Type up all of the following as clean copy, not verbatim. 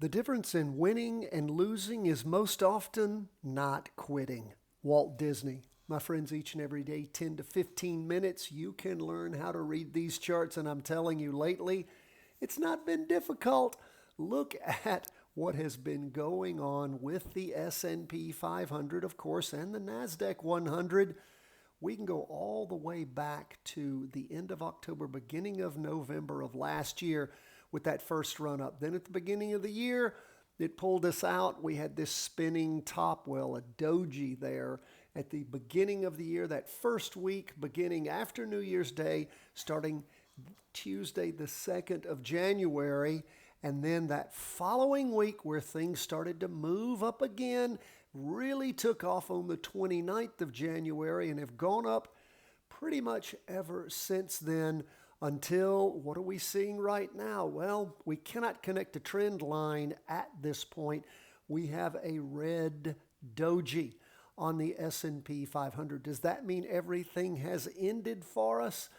The difference in winning and losing is most often not quitting. Walt Disney. My friends, each and every day, 10 to 15 minutes, you can learn how to read these charts. And I'm telling you, lately, it's not been difficult. Look at what has been going on with the S&P 500, of course, and the NASDAQ 100. We can go all the way back to the end of October, beginning of November of last year with that first run up. Then at the beginning of the year, it pulled us out. We had this spinning top, well, a doji there at the beginning of the year, that first week, beginning after New Year's Day, starting Tuesday, the 2nd of January. And then that following week where things started to move up again, really took off on the 29th of January and have gone up pretty much ever since then until, what are we seeing right now? Well, we cannot connect a trend line at this point. We have a red doji on the S&P 500. Does that mean everything has ended for us?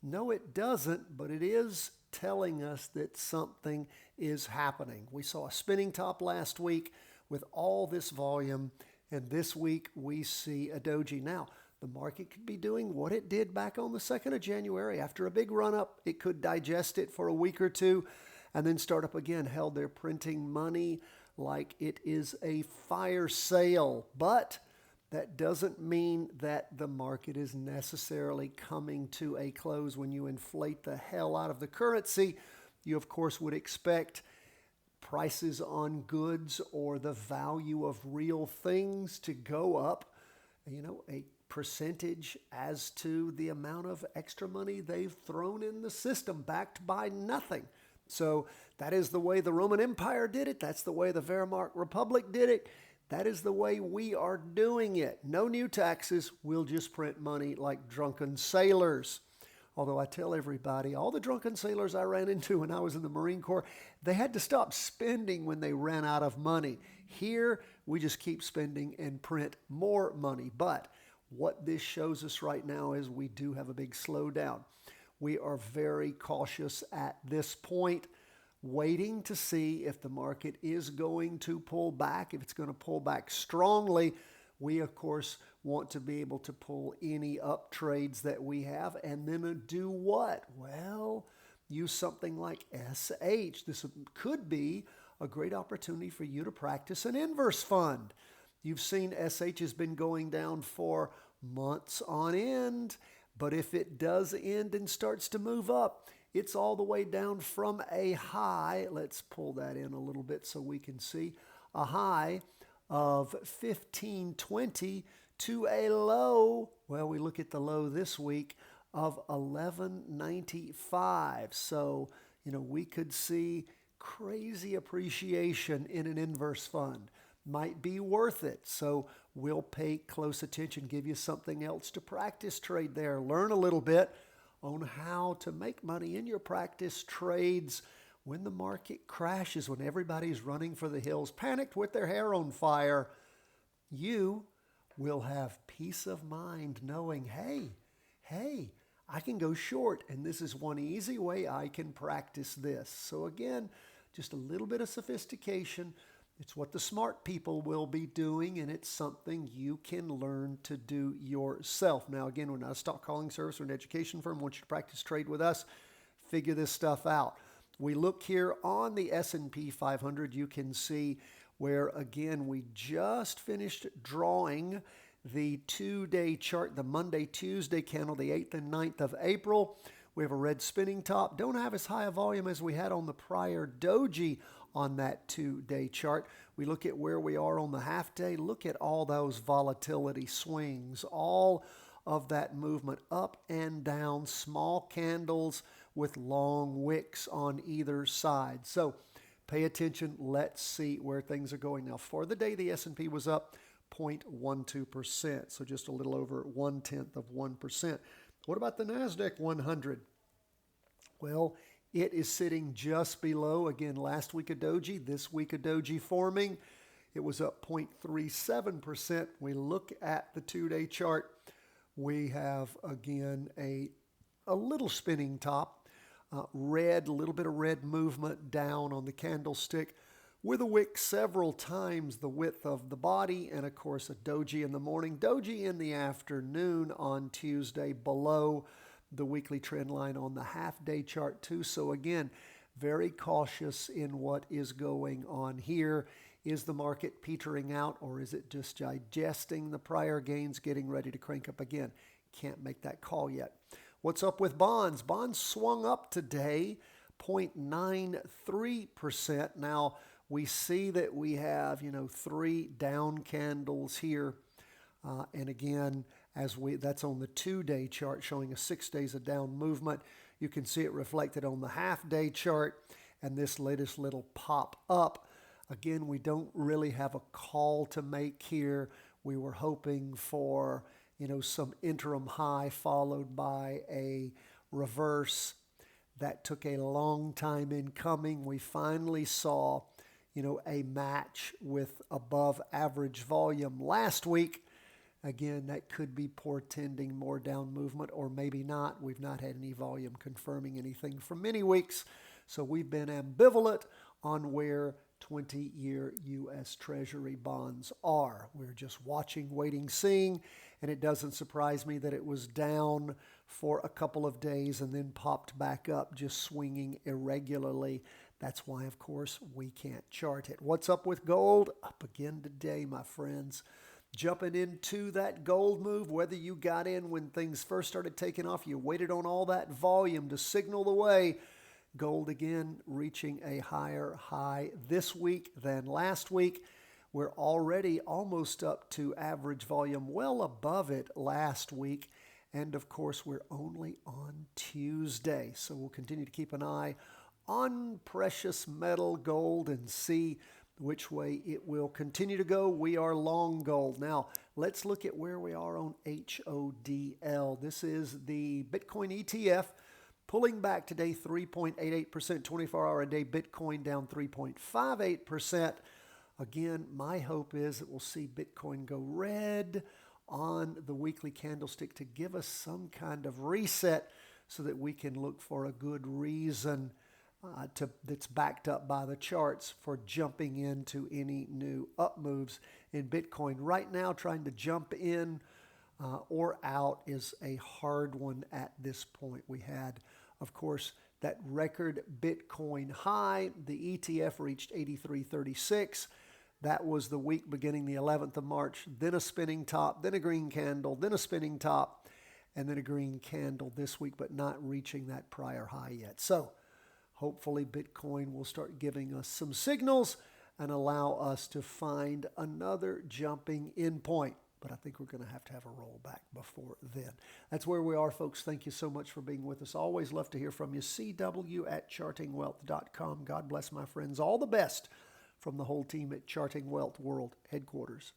No, it doesn't, but it is telling us that something is happening. We saw a spinning top last week with all this volume, and this week we see a doji. Now, the market could be doing what it did back on the 2nd of January. After a big run up, it could digest it for a week or two and then start up again. Hell, they're printing money like it is a fire sale. But that doesn't mean that the market is necessarily coming to a close. When you inflate the hell out of the currency, you of course would expect prices on goods or the value of real things to go up, a percentage as to the amount of extra money they've thrown in the system, backed by nothing. So that is the way the Roman Empire did it. That's the way the Weimar Republic did it. That is the way we are doing it. No new taxes. We'll just print money like drunken sailors. Although I tell everybody, all the drunken sailors I ran into when I was in the Marine Corps, they had to stop spending when they ran out of money. Here, we just keep spending and print more money. But what this shows us right now is we do have a big slowdown. We are very cautious at this point, waiting to see if the market is going to pull back. If it's going to pull back strongly, we, of course, want to be able to pull any up trades that we have and then do what? Well, use something like SH. This could be a great opportunity for you to practice an inverse fund. You've seen SH has been going down for months on end, but if it does end and starts to move up, it's all the way down from a high. Let's pull that in a little bit so we can see a high of 1520 to a low. Well, we look at the low this week of 1195. So, we could see crazy appreciation in an inverse fund. Might be worth it. So we'll pay close attention, give you something else to practice trade there. Learn a little bit on how to make money in your practice trades when the market crashes, when everybody's running for the hills, panicked with their hair on fire. You will have peace of mind knowing, hey, I can go short, and this is one easy way I can practice this. So again, just a little bit of sophistication. It's what the smart people will be doing, and it's something you can learn to do yourself. Now, again, we're not a stock calling service or an education firm. I want you to practice trade with us. Figure this stuff out. We look here on the S&P 500. You can see where, again, we just finished drawing the two-day chart, the Monday-Tuesday candle, the 8th and 9th of April. We have a red spinning top. Don't have as high a volume as we had on the prior doji on that two-day chart. We look at where we are on the half-day. Look at all those volatility swings, all of that movement up and down, small candles with long wicks on either side. So pay attention. Let's see where things are going. Now, for the day, the S&P was up 0.12%, so just a little over 0.1%. What about the NASDAQ 100? Well, it is sitting just below, again, last week a doji, this week a doji forming. It was up 0.37%. We look at the two-day chart. We have, again, a little spinning top, red, a little bit of red movement down on the candlestick with a wick several times the width of the body, and of course a doji in the morning, doji in the afternoon on Tuesday below the weekly trend line on the half-day chart too. So again, very cautious in what is going on here. Is the market petering out, or is it just digesting the prior gains, getting ready to crank up again? Can't make that call yet. What's up with bonds? Bonds swung up today, 0.93%. Now, we see that we have, 3 down candles here. And again, that's on the 2-day chart showing a 6 days of down movement. You can see it reflected on the half-day chart and this latest little pop up. Again, we don't really have a call to make here. We were hoping for, some interim high followed by a reverse. That took a long time in coming. We finally saw, a match with above average volume last week. Again, that could be portending more down movement or maybe not. We've not had any volume confirming anything for many weeks. So we've been ambivalent on where 20-year U.S. Treasury bonds are. We're just watching, waiting, seeing, and it doesn't surprise me that it was down for a couple of days and then popped back up, just swinging irregularly. That's why, of course, we can't chart it. What's up with gold? Up again today, my friends. Jumping into that gold move, whether you got in when things first started taking off, you waited on all that volume to signal the way. Gold again reaching a higher high this week than last week. We're already almost up to average volume, well above it last week. And of course, we're only on Tuesday. So we'll continue to keep an eye on precious metal gold and see which way it will continue to go. We are long gold. Now, let's look at where we are on HODL. This is the Bitcoin ETF. Pulling back today 3.88%, 24-hour a day Bitcoin down 3.58%. Again, my hope is that we'll see Bitcoin go red on the weekly candlestick to give us some kind of reset so that we can look for a good reason that's backed up by the charts for jumping into any new up moves in Bitcoin. Right now, trying to jump in or out is a hard one at this point. We had, of course, that record Bitcoin high. The ETF reached 83.36. That was the week beginning the 11th of March. Then a spinning top, then a green candle, then a spinning top, and then a green candle this week, but not reaching that prior high yet. So hopefully Bitcoin will start giving us some signals and allow us to find another jumping in point. But I think we're going to have a rollback before then. That's where we are, folks. Thank you so much for being with us. Always love to hear from you. CW@chartingwealth.com. God bless, my friends. All the best from the whole team at Charting Wealth World Headquarters.